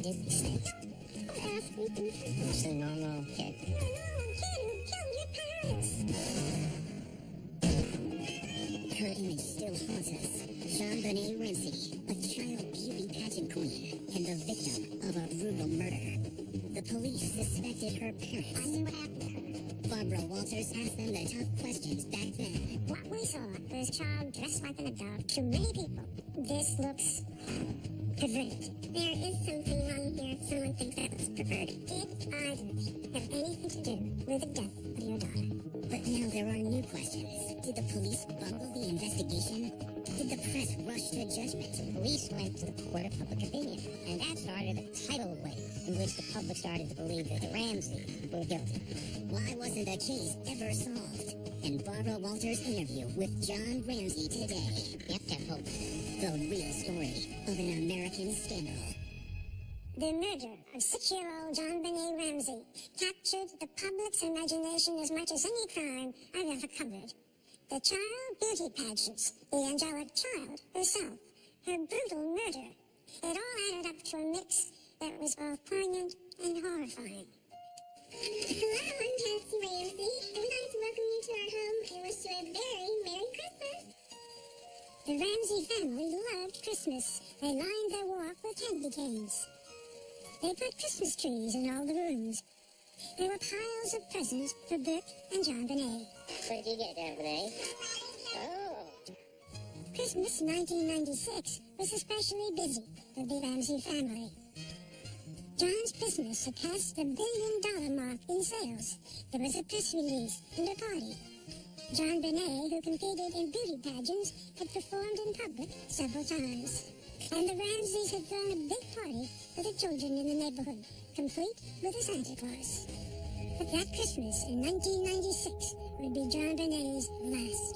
just accept. Just a normal kid. You're a normal kid who killed your parents. Her image still haunts us. JonBenét Ramsey, a child beauty pageant queen and the victim of a brutal murder. The police suspected her parents. I knew what happened to her. Barbara Walters asked them the tough questions back then. What we saw was a child dressed like an adult to many people. This looks perverted. There is something wrong here if someone thinks that was perverted. Did either have anything to do with the death of your daughter? But now there are new questions. Did the police bungle the investigation? Did the press rush to judgment? The police went to the court of public opinion, and that started a tidal wave in which the public started to believe that the Ramseys were guilty. Why wasn't the case ever solved? And Barbara Walters' interview with John Ramsey today. You have to have hope. The real story of an American scandal. The murder of 6-year-old JonBenét Ramsey captured the public's imagination as much as any crime I've ever covered. The child beauty pageants, the angelic child herself, her brutal murder. It all added up to a mix that was both poignant and horrifying. Hello, I'm Patsy Ramsey. I would like to welcome you to our home and wish you a very Merry Christmas. The Ramsey family loved Christmas. They lined their walk with candy canes. They put Christmas trees in all the rooms. There were piles of presents for Brooke and JonBenét. What did you get, JonBenét? Oh. Christmas 1996 was especially busy for the Ramsey family. John's business had passed the $1 billion mark in sales. There was a press release and a party. JonBenét, who competed in beauty pageants, had performed in public several times. And the Ramseys had thrown a big party for the children in the neighborhood, complete with a Santa Claus. But that Christmas in 1996 would be JonBenét's last.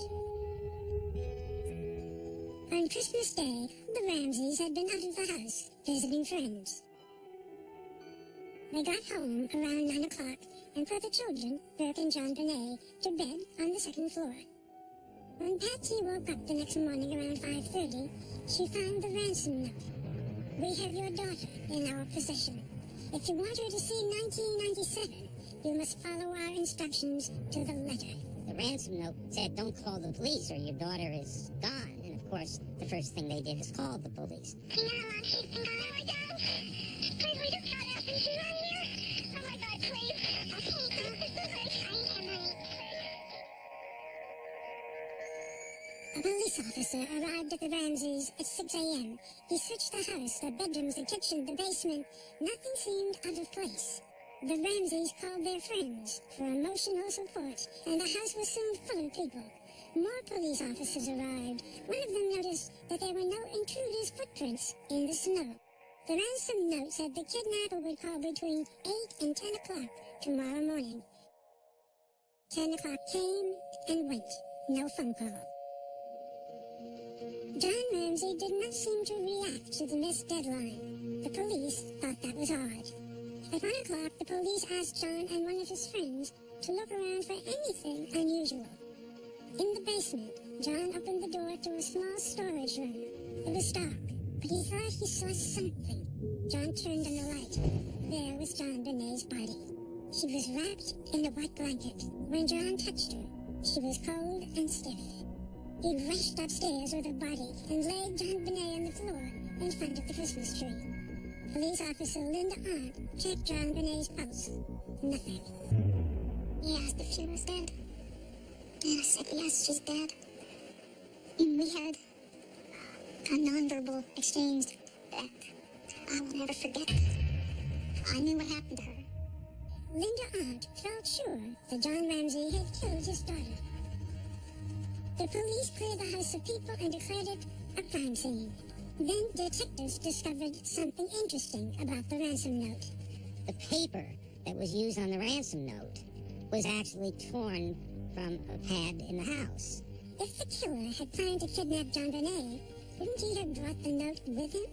On Christmas Day, the Ramseys had been out of the house, visiting friends. They got home around 9 o'clock and put the children, Brooke and JonBenét, to bed on the second floor. When Patsy woke up the next morning around 5:30, she found the ransom note. We have your daughter in our possession. If you want her to see 1997, you must follow our instructions to the letter. The ransom note said, don't call the police or your daughter is gone. And of course, the first thing they did is call the police. Can you not keep an eye on my dad? Please, we just got out and she's on here. Oh my God, please. Okay, I am honey. A police officer arrived at the Ramseys at 6 a.m. He searched the house, the bedrooms, the kitchen, the basement. Nothing seemed out of place. The Ramseys called their friends for emotional support, and the house was soon full of people. More police officers arrived. One of them noticed that there were no intruders' footprints in the snow. The ransom note said the kidnapper would call between 8 and 10 o'clock tomorrow morning. 10 o'clock came and went. No phone call. John Ramsey did not seem to react to the missed deadline. The police thought that was odd. At 1 o'clock, the police asked John and one of his friends to look around for anything unusual. In the basement, John opened the door to a small storage room. It was dark, but he thought he saw something. John turned on the light. There was JonBenét's body. She was wrapped in a white blanket. When John touched her, she was cold and stiff. He rushed upstairs with her body and laid JonBenét on the floor in front of the Christmas tree. Police officer Linda Arndt checked JonBenét's pulse. Nothing. He asked if she was dead. And I said, yes, she's dead. And we had a nonverbal exchange that I will never forget. I knew what happened to her. Linda Arndt felt sure that John Ramsey had killed his daughter. The police cleared the house of people and declared it a crime scene. Then detectives discovered something interesting about the ransom note. The paper that was used on the ransom note was actually torn from a pad in the house. If the killer had planned to kidnap JonBenét, wouldn't he have brought the note with him?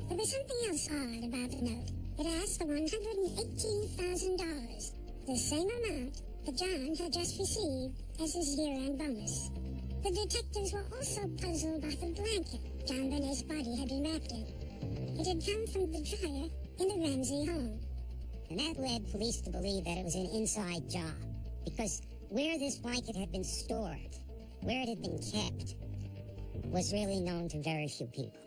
There was something else odd about the note. It asked for $118,000, the same amount that John had just received as his year-end bonus. The detectives were also puzzled by the blanket JonBenét's body had been wrapped in. It had come from the dryer in the Ramsey home. And that led police to believe that it was an inside job, because where this blanket had been stored, where it had been kept, was really known to very few people.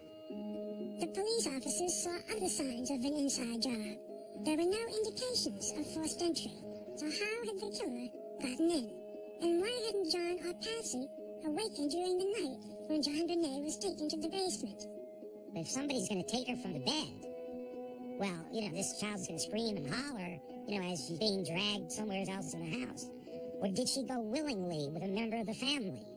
The police officers saw other signs of an inside job. There were no indications of forced entry. So how had the killer gotten in? And why hadn't John or Patsy awakened during the night when JonBenét was taken to the basement? But if somebody's going to take her from the bed, well, this child's going to scream and holler, as she's being dragged somewhere else in the house. Or did she go willingly with a member of the family?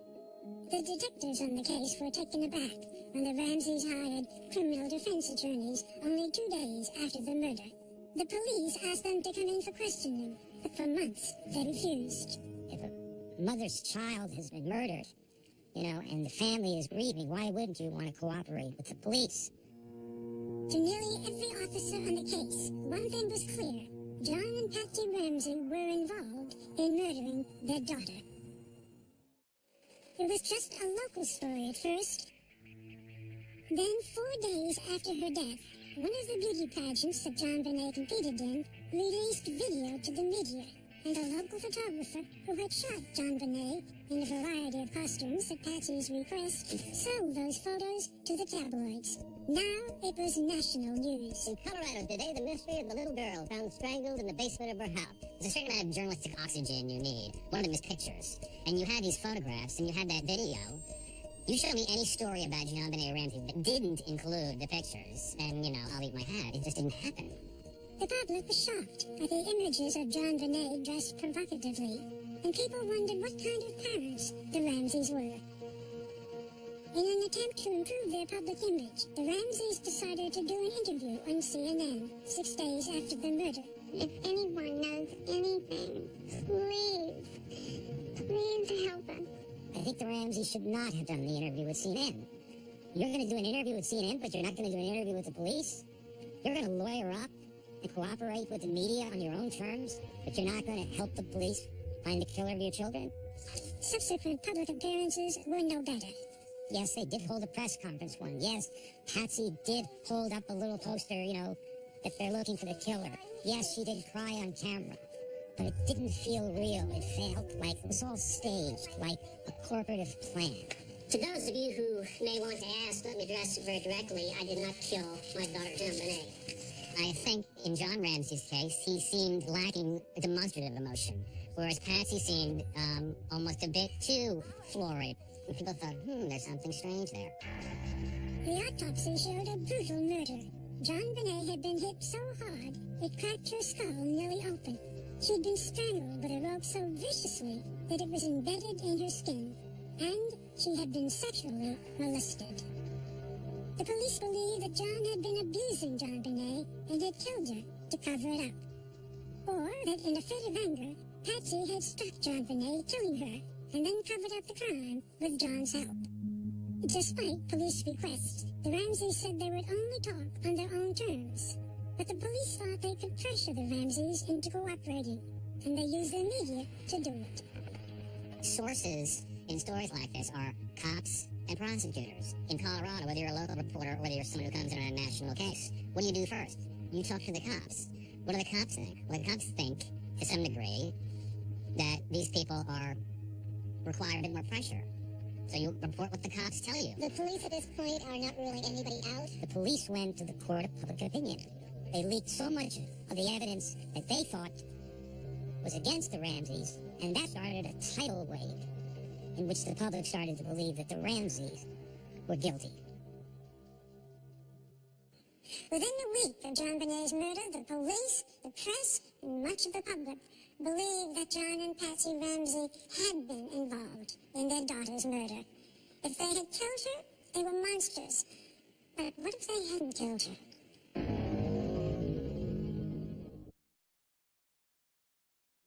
The detectives on the case were taken aback when the Ramseys hired criminal defense attorneys only 2 days after the murder. The police asked them to come in for questioning, but for months they refused. If a mother's child has been murdered, and the family is grieving, why wouldn't you want to cooperate with the police? To nearly every officer on the case, one thing was clear. John and Patsy Ramsey were involved in murdering their daughter. It was just a local story at first. Then, 4 days after her death, one of the beauty pageants that JonBenét competed in released video to the media, and a local photographer who had shot JonBenét in a variety of costumes at Patsy's request sold those photos to the tabloids. Now it was national news. In Colorado today, the mystery of the little girl found strangled in the basement of her house. There's a certain amount of journalistic oxygen you need. One of them is pictures. And you had these photographs, and you had that video. You show me any story about JonBenét Ramsey that didn't include the pictures, and, I'll eat my hat. It just didn't happen. The public was shocked by the images of JonBenét dressed provocatively, and people wondered what kind of parents the Ramseys were. In an attempt to improve their public image, the Ramseys decided to do an interview on CNN 6 days after the murder. If anyone knows anything, please help us. I think the Ramseys should not have done the interview with CNN. You're going to do an interview with CNN, but you're not going to do an interview with the police? You're going to lawyer up and cooperate with the media on your own terms, but you're not going to help the police find the killer of your children? Subsequent public appearances were no better. Yes, they did hold a press conference one. Yes, Patsy did hold up a little poster, that they're looking for the killer. Yes, she did cry on camera. But it didn't feel real. It felt like it was all staged, like a corporative plan. To those of you who may want to ask, let me address it very directly. I did not kill my daughter, JonBenét. I think in John Ramsey's case, he seemed lacking demonstrative emotion, whereas Patsy seemed almost a bit too florid. And people thought, there's something strange there. The autopsy showed a brutal murder. JonBenét had been hit so hard, it cracked her skull nearly open. She'd been strangled with a rope so viciously that it was embedded in her skin, and she had been sexually molested. The police believed that John had been abusing JonBenét and had killed her to cover it up. Or that in a fit of anger, Patsy had struck JonBenét, killing her, and then covered up the crime with John's help. Despite police requests, the Ramseys said they would only talk on their own terms. But the police thought they could pressure the Ramseys into cooperating, and they used their media to do it. Sources in stories like this are cops and prosecutors. In Colorado, whether you're a local reporter or whether you're someone who comes in on a national case, what do you do first? You talk to the cops. What do the cops think? Well, the cops think, to some degree, that these people require a bit more pressure. So you report what the cops tell you. The police at this point are not ruling anybody out. The police went to the court of public opinion. They leaked so much of the evidence that they thought was against the Ramseys, and that started a tidal wave in which the public started to believe that the Ramseys were guilty. Within a week of JonBenét's murder, the police, the press, and much of the public believed that John and Patsy Ramsey had been involved in their daughter's murder. If they had killed her, they were monsters. But what if they hadn't killed her?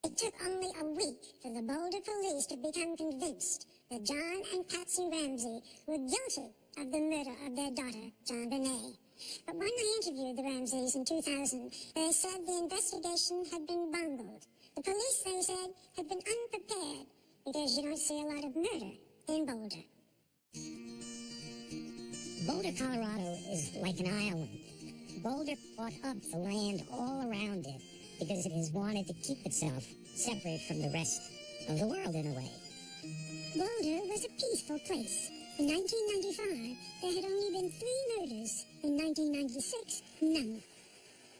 It took only a week for the Boulder police to become convinced that John and Patsy Ramsey were guilty of the murder of their daughter, JonBenét. But when I interviewed the Ramseys in 2000, they said the investigation had been bungled. The police, they said, had been unprepared because you don't see a lot of murder in Boulder. Boulder, Colorado is like an island. Boulder bought up the land all around it because it has wanted to keep itself separate from the rest of the world in a way. Boulder was a peaceful place. In 1995, there had only been 3 murders. In 1996, none.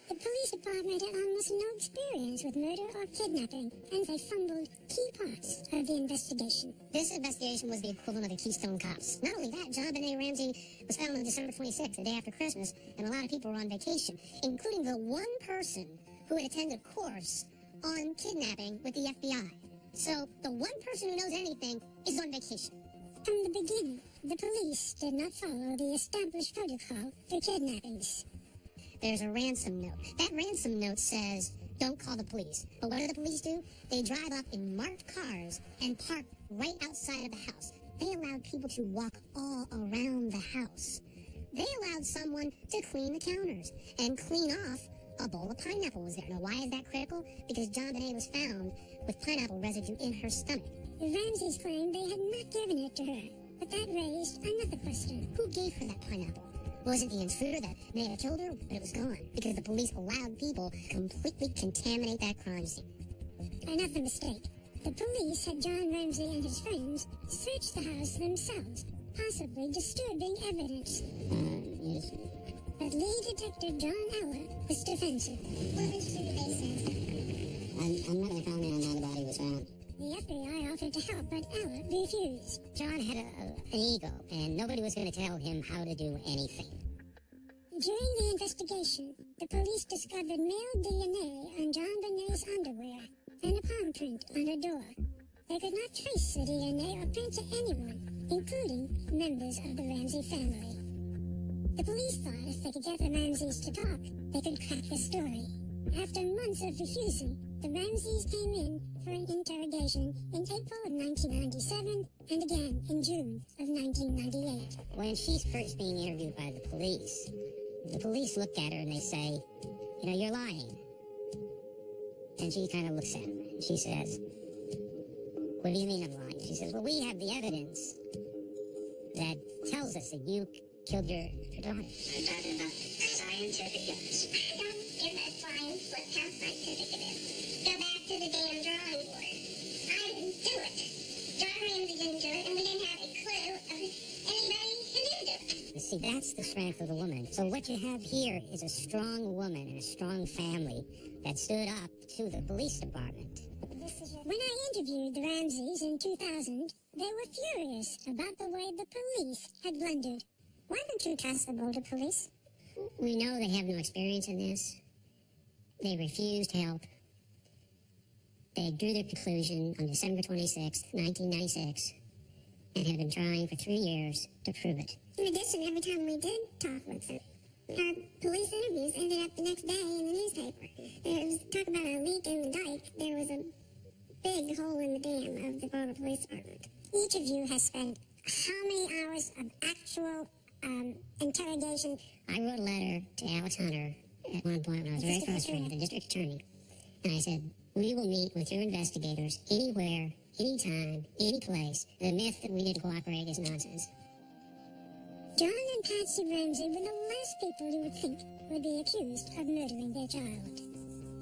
The police department had almost no experience with murder or kidnapping, and they fumbled key parts of the investigation. This investigation was the equivalent of the Keystone Cops. Not only that, JonBenét Ramsey was found on December 26th, the day after Christmas, and a lot of people were on vacation, including the one person who had attended a course on kidnapping with the FBI. So the one person who knows anything is on vacation. From the beginning, the police did not follow the established protocol for kidnappings. There's a ransom note. That ransom note says, don't call the police. But what do the police do? They drive up in marked cars and park right outside of the house. They allowed people to walk all around the house. They allowed someone to clean the counters and clean off a bowl of pineapple was there. Now, why is that critical? Because JonBenét was found with pineapple residue in her stomach. The Ramseys claimed they had not given it to her, but that raised another question. Who gave her that pineapple? Was it the intruder that may have killed her? But it was gone because the police allowed people to completely contaminate that crime scene. Another mistake. The police had John Ramsey and his friends search the house themselves, possibly disturbing evidence. Yes. But lead detective John Eller was defensive. What did they say? I'm not going to comment on how the body was found. The FBI offered to help, but Eller refused. John had an ego, and nobody was going to tell him how to do anything. During the investigation, the police discovered male DNA on JonBenét's underwear and a palm print on her door. They could not trace the DNA or print to anyone, including members of the Ramsey family. The police thought if they could get the Ramseys to talk, they could crack the story. After months of refusing, the Ramseys came in for an interrogation in April of 1997 and again in June of 1998. When she's first being interviewed by the police look at her and they say, you're lying. And she kind of looks at him and she says, what do you mean I'm lying? She says, well, we have the evidence that tells us that you killed your daughter. I'm talking about scientific evidence. Don't give that flying flip how scientific it is. Go back to the damn drawing board. I didn't do it. John Ramsey didn't do it, and we didn't have a clue of anybody who did do it. You see, that's the strength of the woman. So what you have here is a strong woman and a strong family that stood up to the police department. When I interviewed the Ramseys in 2000, they were furious about the way the police had blundered. Why don't you trust the Boulder police? We know they have no experience in this. They refused help. They drew their conclusion on December 26, 1996, and have been trying for 3 years to prove it. In addition, every time we did talk with them, our police interviews ended up the next day in the newspaper. There was talk about a leak in the dike. There was a big hole in the dam of the Boulder Police Department. Each of you has spent how many hours of actual interrogation? I wrote a letter to Alex Hunter at one point when I was very frustrated, the district attorney, and I said, we will meet with your investigators anywhere, anytime, any place. The myth that we didn't cooperate is nonsense. John and Patsy Ramsey were the last people you would think would be accused of murdering their child.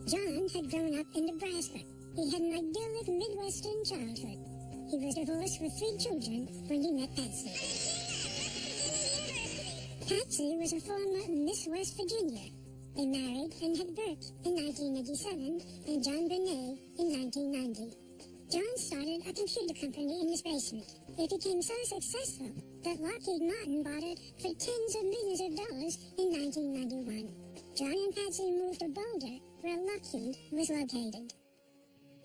John had grown up in Nebraska. He had an idyllic Midwestern childhood. He was divorced with 3 children when he met Patsy. Patsy was a former Miss West Virginia. They married and had Burke in 1987 and JonBenét in 1990. John started a computer company in his basement. It became so successful that Lockheed Martin bought it for tens of millions of dollars in 1991. John and Patsy moved to Boulder, where Lockheed was located.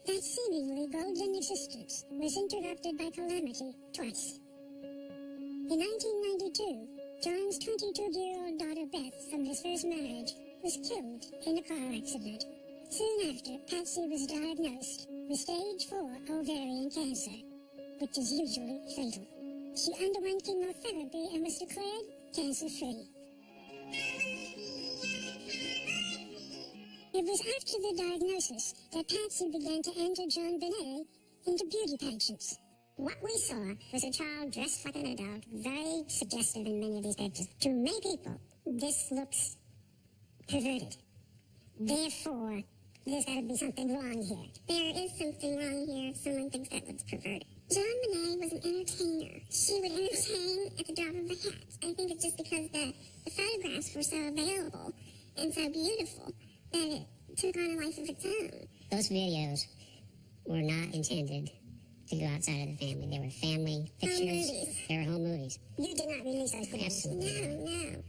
That seemingly golden existence was interrupted by calamity twice. In 1992, John's 22-year-old daughter Beth from his first marriage was killed in a car accident. Soon after, Patsy was diagnosed with stage 4 ovarian cancer, which is usually fatal. She underwent chemotherapy and was declared cancer-free. It was after the diagnosis that Patsy began to enter JonBenét into beauty pageants. What we saw was a child dressed like an adult, very suggestive in many of these pictures. To many people, this looks perverted. Therefore, there's got to be something wrong here. There is something wrong here if someone thinks that looks perverted. JonBenét was an entertainer. She would entertain at the drop of a hat. I think it's just because the photographs were so available and so beautiful that it took on a life of its own. Those videos were not intended to go outside of the family. They were family pictures. Home movies. They were home movies. You did not release those videos. Absolutely. No.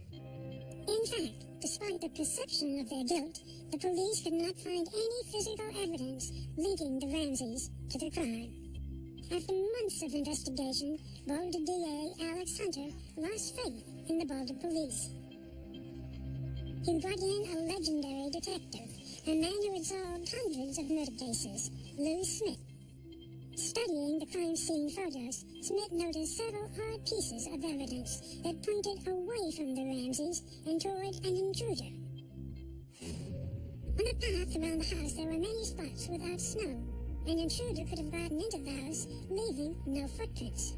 In fact, despite the perception of their guilt, the police could not find any physical evidence linking the Ramseys to the crime. After months of investigation, Boulder DA Alex Hunter lost faith in the Boulder police. He brought in a legendary detective, a man who had solved hundreds of murder cases, Lou Smith. Studying the crime scene photos, Smith noticed several odd pieces of evidence that pointed away from the Ramseys and toward an intruder. On the path around the house, there were many spots without snow. An intruder could have gotten into the house, leaving no footprints.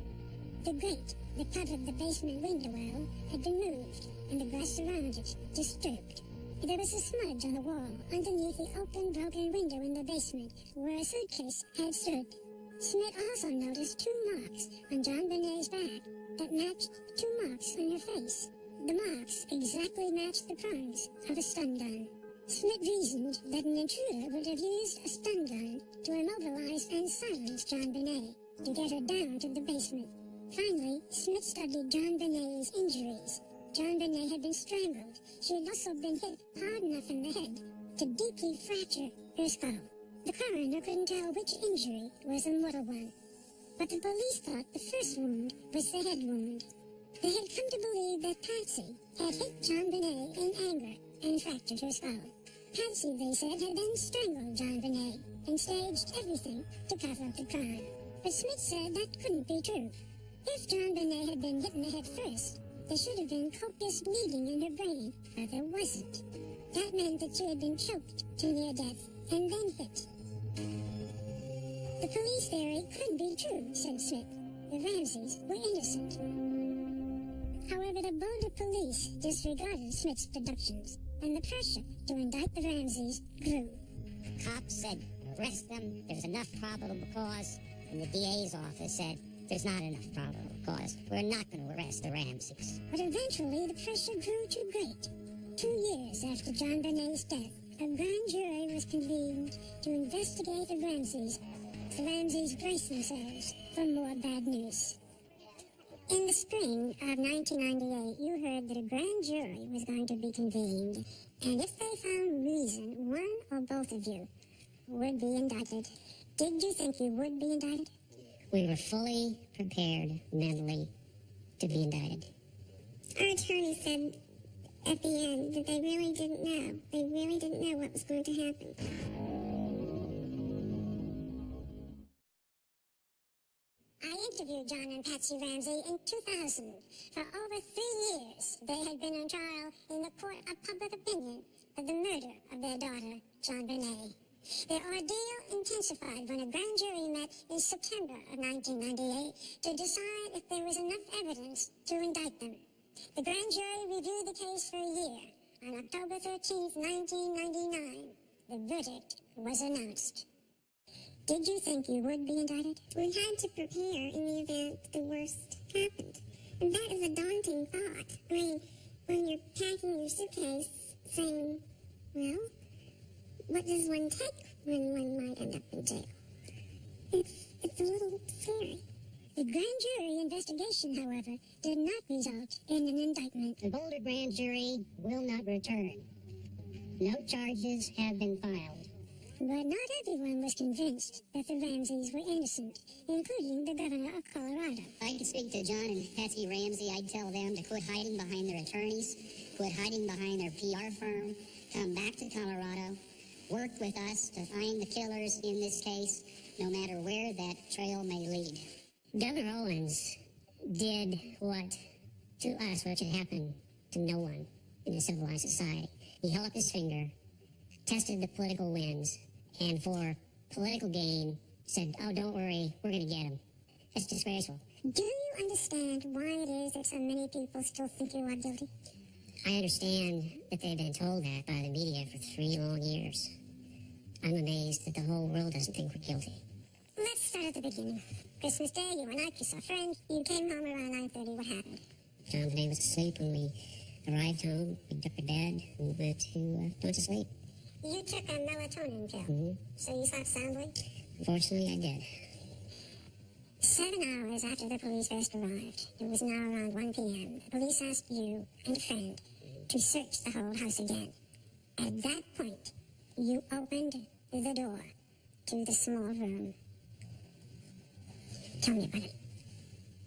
The grate that covered the basement window well had been moved, and the grass around it disturbed. There was a smudge on the wall underneath the open, broken window in the basement where a suitcase had stood. Smith also noticed two marks on JonBenét's back that matched two marks on her face. The marks exactly matched the prongs of a stun gun. Smith reasoned that an intruder would have used a stun gun to immobilize and silence JonBenét to get her down to the basement. Finally, Smith studied JonBenét's injuries. JonBenét had been strangled. She had also been hit hard enough in the head to deeply fracture her skull. The coroner couldn't tell which injury was a mortal one, but the police thought the first wound was the head wound. They had come to believe that Patsy had hit JonBenét in anger and fractured her skull. Patsy, they said, had then strangled JonBenét and staged everything to cover up the crime. But Smith said that couldn't be true. If JonBenét had been hit in the head first, there should have been copious bleeding in her brain, but there wasn't. That meant that she had been choked to near death and then hit. The police theory couldn't be true, said Smith. The Ramseys were innocent. However, the Boulder police disregarded Smith's deductions, and the pressure to indict the Ramseys grew. Cops said, arrest them, there's enough probable cause, and the DA's office said, there's not enough probable cause. We're not going to arrest the Ramseys. But eventually, the pressure grew too great. 2 years after JonBenét's death, a grand jury was convened to investigate the Ramseys. The Ramseys braced themselves for more bad news. In the spring of 1998, you heard that a grand jury was going to be convened, and if they found reason, one or both of you would be indicted. Did you think you would be indicted? We were fully prepared mentally to be indicted. Our attorney said at the end that they really didn't know. They really didn't know what was going to happen. I interviewed John and Patsy Ramsey in 2000. For over 3 years, they had been on trial in the court of public opinion for the murder of their daughter, JonBenét. Their ordeal intensified when a grand jury met in September of 1998 to decide if there was enough evidence to indict them. The grand jury reviewed the case for a year. On October 13, 1999, the verdict was announced. Did you think you would be indicted? We had to prepare in the event the worst happened. And that is a daunting thought. I mean, when you're packing your suitcase saying, well, what does one take when one might end up in jail? It's a little scary. The grand jury investigation, however, did not result in an indictment. The Boulder grand jury will not return. No charges have been filed. But not everyone was convinced that the Ramseys were innocent, including the governor of Colorado. If I could speak to John and Patsy Ramsey, I'd tell them to quit hiding behind their attorneys, quit hiding behind their PR firm, come back to Colorado, work with us to find the killers in this case, no matter where that trail may lead. Governor Owens did what to us, which had happened to no one in a civilized society. He held up his finger, tested the political winds, and for political gain said, oh, don't worry, we're going to get him. That's disgraceful. Do you understand why it is that so many people still think you are guilty? I understand that they've been told that by the media for 3 long years. I'm amazed that the whole world doesn't think we're guilty. Let's start at the beginning. Christmas Day, you went out, you saw a friend, you came home around 9:30. What happened? JonBenét was asleep when we arrived home. We took her bed and went to sleep. You took a melatonin pill, Mm-hmm. so you slept soundly? Unfortunately, I did. 7 hours after the police first arrived, it was now around 1 p.m., the police asked you and a friend to search the whole house again. At that point, you opened the door to the small room. Tell me about it.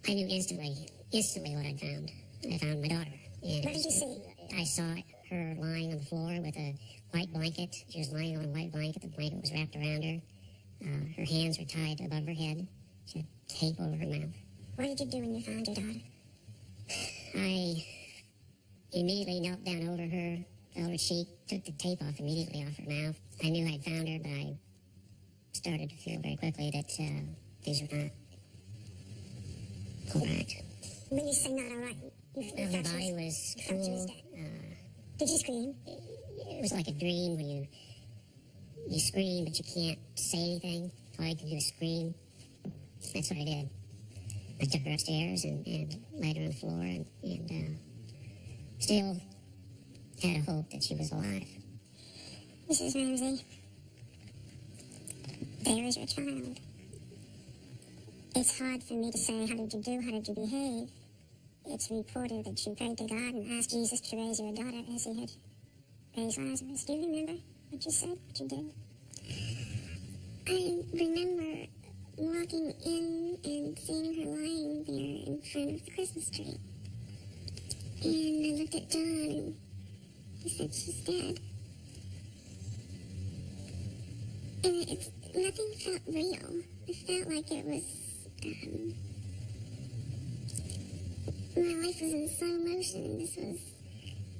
I knew instantly what I'd found. I found my daughter. And What did you see? I saw her lying on the floor with a white blanket. She was lying on a white blanket. The blanket was wrapped around her. Her hands were tied above her head. She had tape over her mouth. What did you do when you found your daughter? I immediately knelt down over her, felt her cheek, took the tape off immediately off her mouth. I knew I'd found her, but I started to feel very quickly that these were not all right. When you say not all right, you Her body was thought she was cool. dead. Did you scream? It was like a dream when you scream, but you can't say anything. All you can do is scream. That's what I did. I took her upstairs and laid her on the floor and still had a hope that she was alive. Mrs. Ramsey, there is your child. It's hard for me to say, how did you do, how did you behave? It's reported that you prayed to God and asked Jesus to raise your daughter as he had raised Lazarus. Do you remember what you said, what you did? I remember walking in and seeing her lying there in front of the Christmas tree. And I looked at John and he said she's dead. And nothing felt real. It felt like it was, my life was in slow motion. This was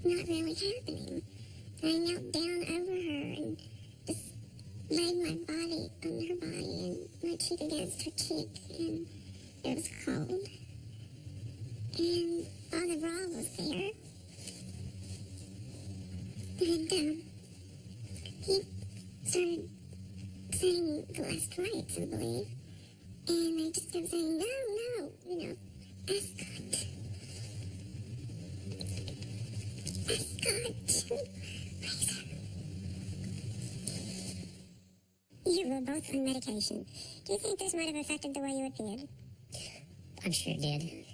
not really happening. I knelt down over her and just laid my body on her body and my cheek against her cheek, and it was cold. And Father Brawl was there. And he started saying the last rites, I believe. And I just kept saying, no, ask God. Ask God to raise her. You were both on medication. Do you think this might have affected the way you appeared? I'm sure it did.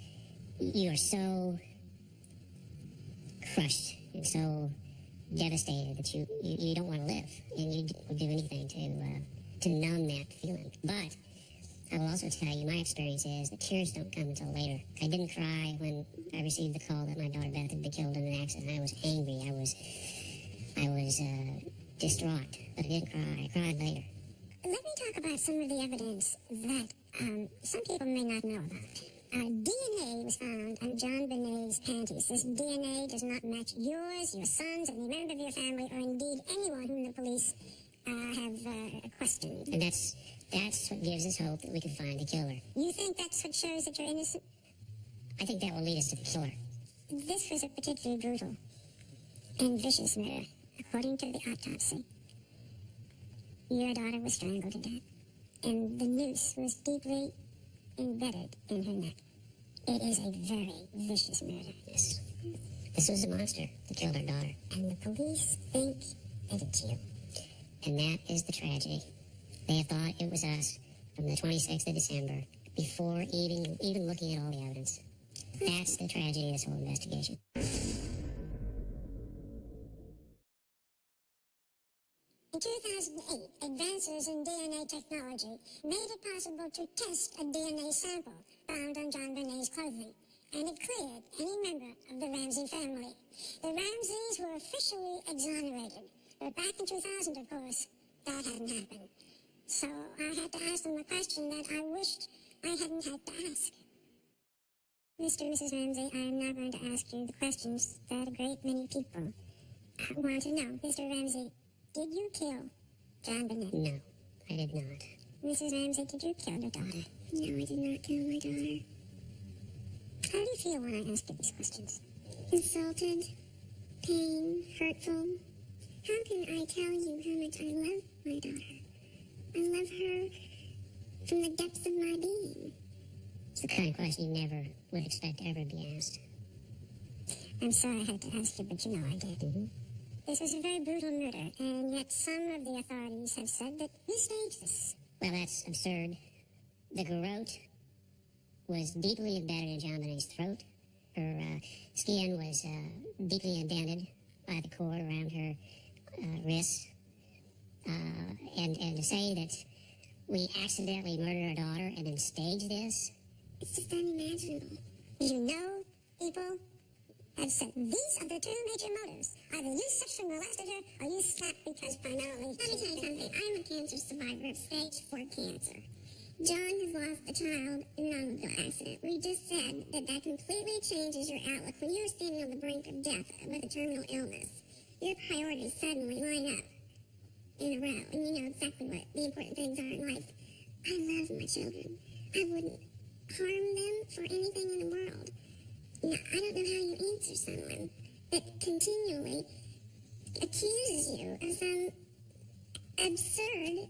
You are so crushed and so devastated that you don't want to live, and you would do anything to numb that feeling. But I will also tell you, my experience is that tears don't come until later. I didn't cry when I received the call that my daughter Beth had been killed in an accident. I was angry. I was distraught, but I didn't cry. I cried later. Let me talk about some of the evidence that some people may not know about. DNA was found on JonBenét's panties. This DNA does not match yours, your son's, any member of your family, or indeed anyone whom the police have questioned. And that's what gives us hope that we can find the killer. You think that's what shows that you're innocent? I think that will lead us to the killer. This was a particularly brutal and vicious murder, according to the autopsy. Your daughter was strangled to death, and the noose was deeply embedded in her neck. It is a very vicious murder. Yes. This was a monster that killed our daughter. And the police think that it's you. And that is the tragedy. They have thought it was us from the 26th of December before even looking at all the evidence. That's the tragedy of this whole investigation. In 2008, advances in DNA technology made it possible to test a DNA sample found on JonBenét's clothing, and it cleared any member of the Ramsey family. The Ramseys were officially exonerated, but back in 2000, of course, that hadn't happened. So I had to ask them a question that I wished I hadn't had to ask. Mr. and Mrs. Ramsey, I am now going to ask you the questions that a great many people want to know. Mr. Ramsey, did you kill JonBenét? No, I did not. Mrs. Ramsey, did you kill your daughter? No, I did not kill my daughter. How do you feel when I ask you these questions? Insulted. pain, hurtful. How can I tell you how much I love my daughter? I love her from the depths of my being. It's the kind of question you never would expect to ever be asked. I'm sorry I had to ask you, but you know I did. Mm-hmm. This was a very brutal murder, and yet some of the authorities have said that you staged this. Well, that's absurd. The garrote was deeply embedded in JonBenét's throat. Her skin was deeply indented by the cord around her wrists. And to say that we accidentally murdered our daughter and then staged this? It's just unimaginable. You know, people have said these are the two major motives. Either you sexually molested her or you slapped because primarily... Let me tell you something. I'm a cancer survivor of stage 4 cancer. John has lost a child in an automobile accident. We just said that that completely changes your outlook. When you're standing on the brink of death with a terminal illness, your priorities suddenly line up in a row, and you know exactly what the important things are in life. I love my children. I wouldn't harm them for anything in the world. Now, I don't know how you answer someone that continually accuses you of some absurd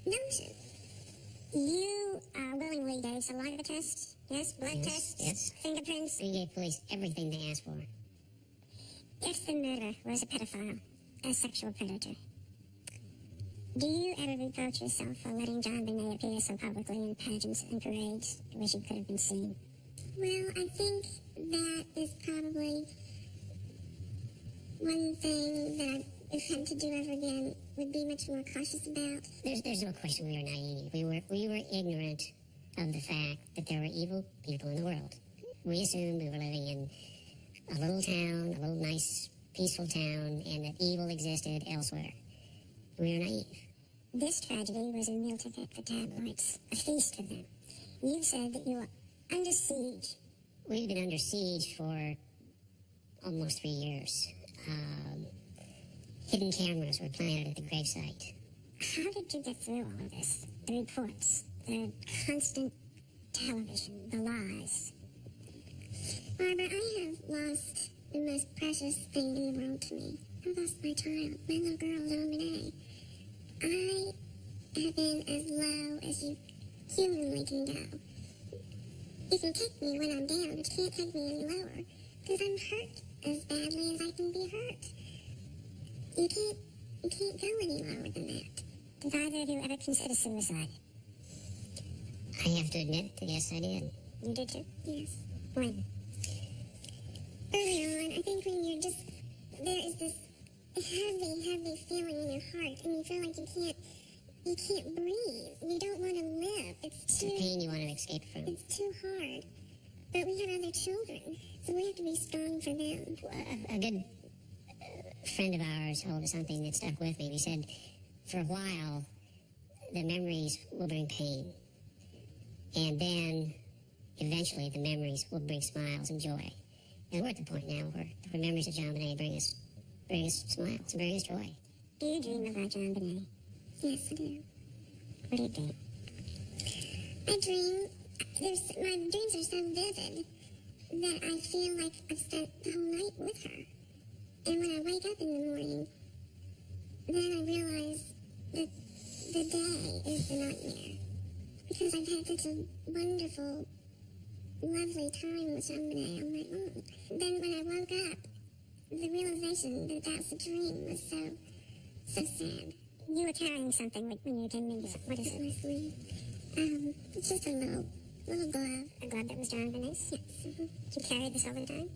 notion. You willingly gave saliva tests, yes, blood tests, yes. fingerprints. We gave police everything they asked for. If the murderer was a pedophile, a sexual predator, do you ever reproach yourself for letting JonBenét appear so publicly in pageants and parades where she could have been seen? Well, I think that is probably one thing that if I had to do ever again would be much more cautious about. There's no question we were naive. We were ignorant of the fact that there were evil people in the world. We assumed we were living in a little town, a little nice, peaceful town, and that evil existed elsewhere. We were naive. This tragedy was a meal ticket for tabloids, a feast for them. You said that you were under siege. We've been under siege for almost 3 years. Hidden cameras were planted at the gravesite. How did you get through all of this? The reports, the constant television, the lies. Barbara, I have lost the most precious thing in the world to me. I lost my child, my little girl, JonBenét. I have been as low as you humanly can go. You can kick me when I'm down, but you can't take me any lower, because I'm hurt as badly as I can be hurt. You can't go any lower than that. Did either of you ever consider suicide? I have to admit that yes, I did. You did too? Yes. When? Early on, I think when you're just, there is this heavy feeling in your heart, and you feel like you can't breathe. You don't want to live. It's the pain you want to escape from. It's too hard. But we have other children, so we have to be strong for them. A good friend of ours told us something that stuck with me. He said, for a while, the memories will bring pain. And then, eventually, the memories will bring smiles and joy. And we're at the point now where the memories of JonBenét bring us smiles and bring us joy. Do you dream about JonBenét? Yes, I do. What do you dream? I dream, my dreams are so vivid that I feel like I've spent the whole night with her. And when I wake up in the morning, then I realize that the day is the nightmare. Because I've had such a wonderful, lovely time with JonBenét on my own. Then when I woke up, the realization that that's a dream was so sad. You were carrying something when you came in. What is it? My sleeve. It's just a little glove. A glove that was JonBenét's? Yes. Mm-hmm. Do you carry this all the time?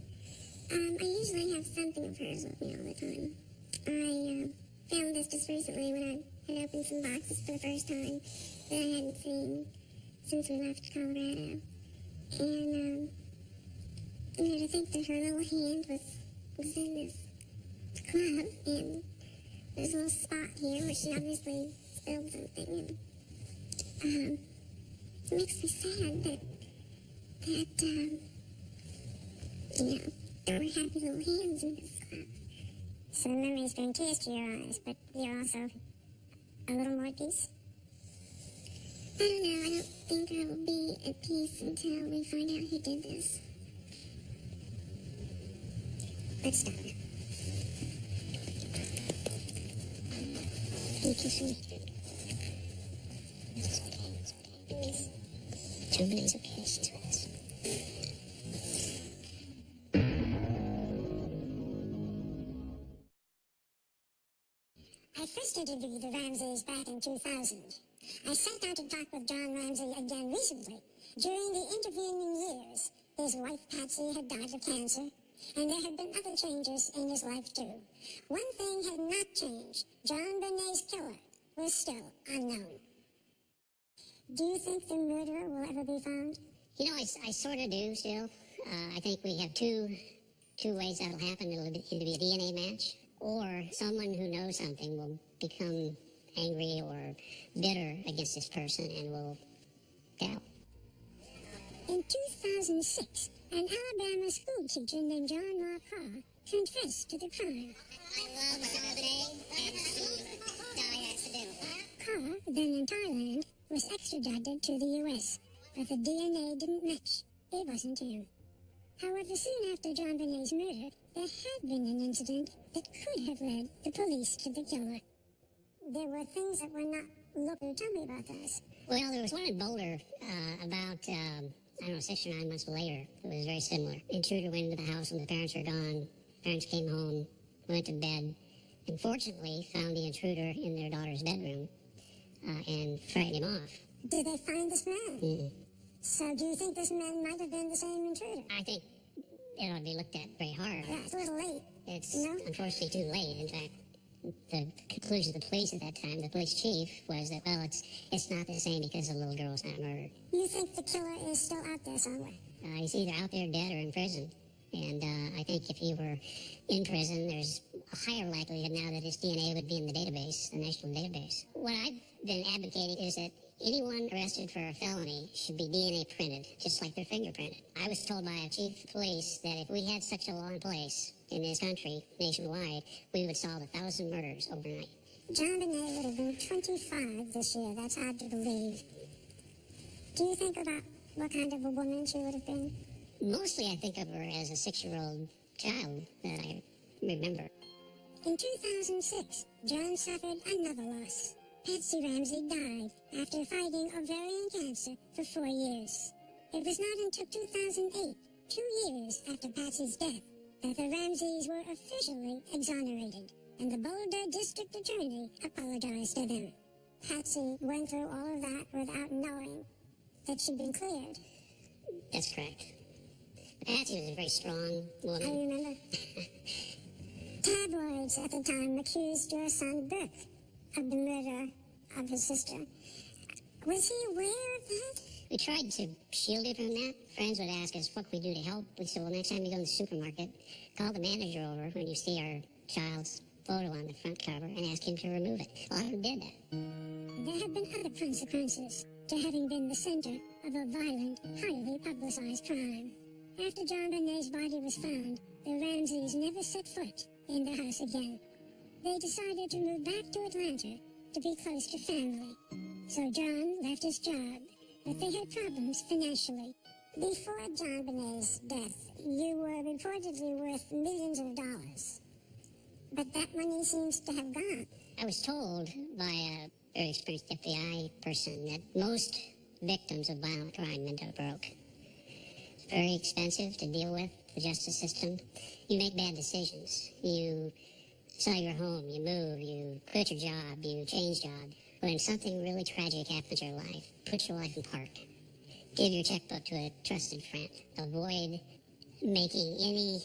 I usually have something of hers with me all the time. I found this just recently when I had opened some boxes for the first time that I hadn't seen since we left Colorado. And, to think that her little hand was in this glove, and there's a little spot here where she obviously spilled something, and, it makes me sad that there were happy little hands in this glove. So the memories bring tears to your eyes, but you're also a little more at peace? I don't know. I don't think I will be at peace until we find out who did this. Let's stop. deeply sweet. It's okay, it's okay. JonBenét's okay, she's with us. I first interviewed the Ramseys back in 2000. I sat down to talk with John Ramsey again recently. During the intervening years, his wife Patsy had died of cancer, and there had been other changes in his life too. One thing had not changed. JonBenét's killer was still unknown. Do you think the murderer will ever be found? You know, I sort of do still. I think we have two ways that'll happen. It'll either be a DNA match, or someone who knows something will become angry or bitter against this person and will doubt. In 2006, an Alabama school teacher named John Carr confessed to the crime. I love JonBenet. She died accidentally. Carr, then in Thailand, was extradited to the U.S., but the DNA didn't match. It wasn't him. However, soon after JonBenét's murder, there had been an incident that could have led the police to the killer. There were things that were not local. Tell me about this. Well, there was one in Boulder about, 6 or 9 months later. It was very similar. Intruder went into the house when the parents were gone. Parents came home, went to bed, and fortunately found the intruder in their daughter's bedroom and frightened him off. Did they find this man? Mm-mm. So do you think this man might have been the same intruder? I think it ought to be looked at very hard. Yeah, it's a little late. It's No? unfortunately too late. In fact, the conclusion of the police at that time, the police chief, was that, well, it's not the same because the little girl was not murdered. You think the killer is still out there somewhere? He's either out there dead or in prison. And I think if he were in prison, there's a higher likelihood now that his DNA would be in the database, the national database. What I've been advocating is that anyone arrested for a felony should be DNA printed, just like they're fingerprinted. I was told by a chief of police that if we had such a law in place in this country, nationwide, we would solve 1,000 murders overnight. JonBenet would have been 25 this year. That's hard to believe. Do you think about what kind of a woman she would have been? Mostly I think of her as a 6-year-old child that I remember. In 2006, John suffered another loss. Patsy Ramsey died after fighting ovarian cancer for 4 years. It was not until 2008, 2 years after Patsy's death, that the Ramseys were officially exonerated, and the Boulder District Attorney apologized to them. Patsy went through all of that without knowing that she'd been cleared. That's correct. Patsy was a very strong woman. I remember. Tabloids at the time accused your son Burke of the murder of his sister. Was he aware of that? We tried to shield it from that. Friends would ask us what we do to help. We said, well, next time you go to the supermarket, call the manager over when you see our child's photo on the front cover and ask him to remove it. A lot of them did that. There have been other consequences to having been the center of a violent, highly publicized crime. After JonBenét's body was found, the Ramseys never set foot in the house again. They decided to move back to Atlanta to be close to family. So John left his job, but they had problems financially. Before JonBenét's death, you were reportedly worth millions of dollars. But that money seems to have gone. I was told by a very experienced FBI person that most victims of violent crime end up broke. It's very expensive to deal with, the justice system. You make bad decisions. You sell your home, you move, you quit your job, you change job. When something really tragic happens in your life, put your life in park. Give your checkbook to a trusted friend. Avoid making any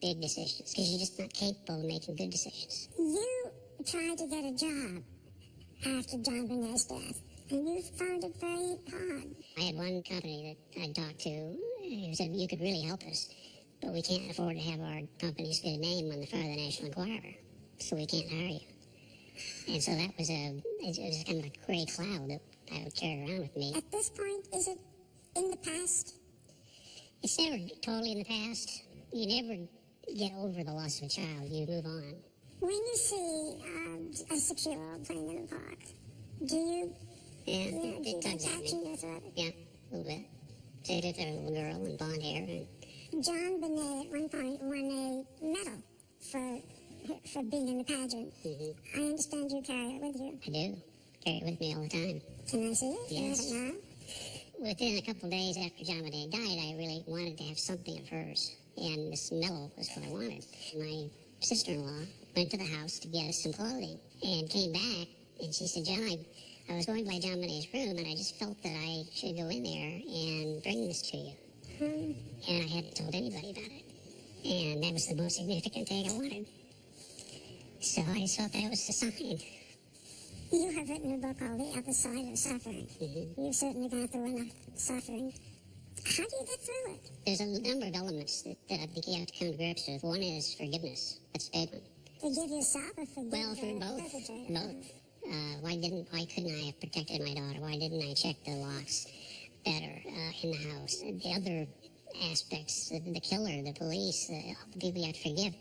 big decisions because you're just not capable of making good decisions. You tried to get a job after JonBenét's death, and you found it very hard. I had one company that I talked to who said, you could really help us, but we can't afford to have our company's good name on the front of the National Enquirer, so we can't hire you. And so that was it was kind of a gray cloud that I would carry around with me. At this point, is it in the past? It's never totally in the past. You never get over the loss of a child. You move on. When you see a 6-year-old playing in a park, do you... Yeah, do you it tugs at catch in me. your throat? Yeah, a little bit. Say if they're a little girl and blonde hair. And JonBenet at one point won a medal for for being in the pageant. Mm-hmm. I understand you carry it with you. I do. Carry it with me all the time. Can I see it? Yes. You have it now? Within a couple of days after JonBenét died, I really wanted to have something of hers, and this medal was what I wanted. My sister-in-law went to the house to get us some clothing and came back, and she said, John, I was going by JonBenét's room, and I just felt that I should go in there and bring this to you. And I hadn't told anybody about it. And that was the most significant thing I wanted. So I just felt that was a sign. You have written a book called The Other Side of Suffering. Mm-hmm. You've certainly gone through enough suffering. How do you get through it? There's a number of elements that I think you have to come to grips with. One is forgiveness. That's a big one. Forgive yourself or forgive Well, for the both. perpetrator? Both. Why couldn't I have protected my daughter? Why didn't I check the locks better in the house? The other aspects, the killer, the police, all the people you have to forgive,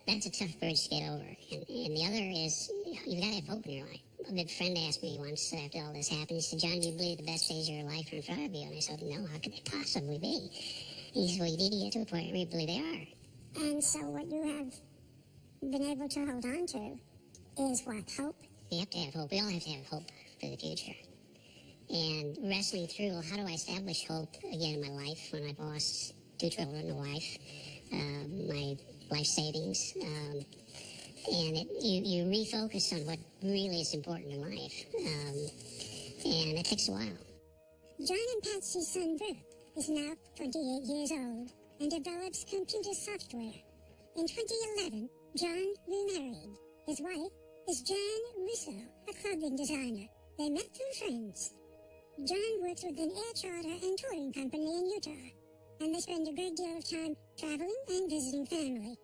that's a tough bridge to get over. And the other is, you've got to have hope in your life. A good friend asked me once after all this happened, he said, John, do you believe the best days of your life are in front of you? And I said, no, how could they possibly be? He said, well, you need to get to a point where you believe they are. And so what you have been able to hold on to is what? Hope? You have to have hope. We all have to have hope for the future. And wrestling through, well, how do I establish hope again in my life when I've lost 2 children, a wife, my life savings, and you refocus on what really is important in life, and it takes a while. John and Patsy's son Brooke is now 28 years old and develops computer software. In 2011, John remarried. His wife is Jan Russo, a clothing designer. They met through friends. John works with an air charter and touring company in Utah, and they spend a great deal of time traveling and visiting family.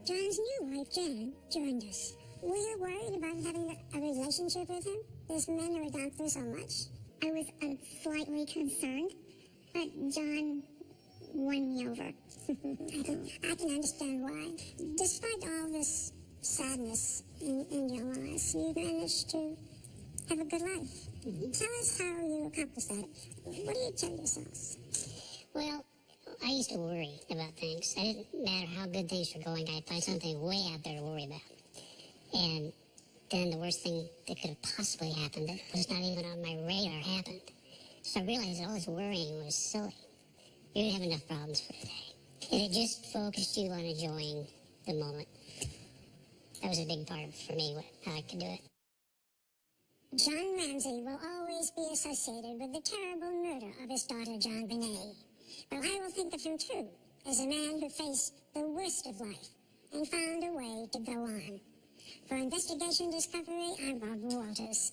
John's new wife, Jan, joined us. Were you worried about having a relationship with him? There's men who have gone through so much. I was slightly concerned, but John won me over. I can understand why. Despite all this sadness in your lives, you managed to have a good life. Tell us how you accomplished that. What do you tell yourselves? Well, I used to worry about things. It didn't matter how good things were going, I'd find something way out there to worry about. And then the worst thing that could have possibly happened that was not even on my radar happened. So I realized all this worrying was silly. You didn't have enough problems for today. And it just focused you on enjoying the moment. That was a big part for me, how I could do it. John Ramsey will always be associated with the terrible murder of his daughter, JonBenét. But I will think of him, too, as a man who faced the worst of life and found a way to go on. For Investigation Discovery, I'm Barbara Walters.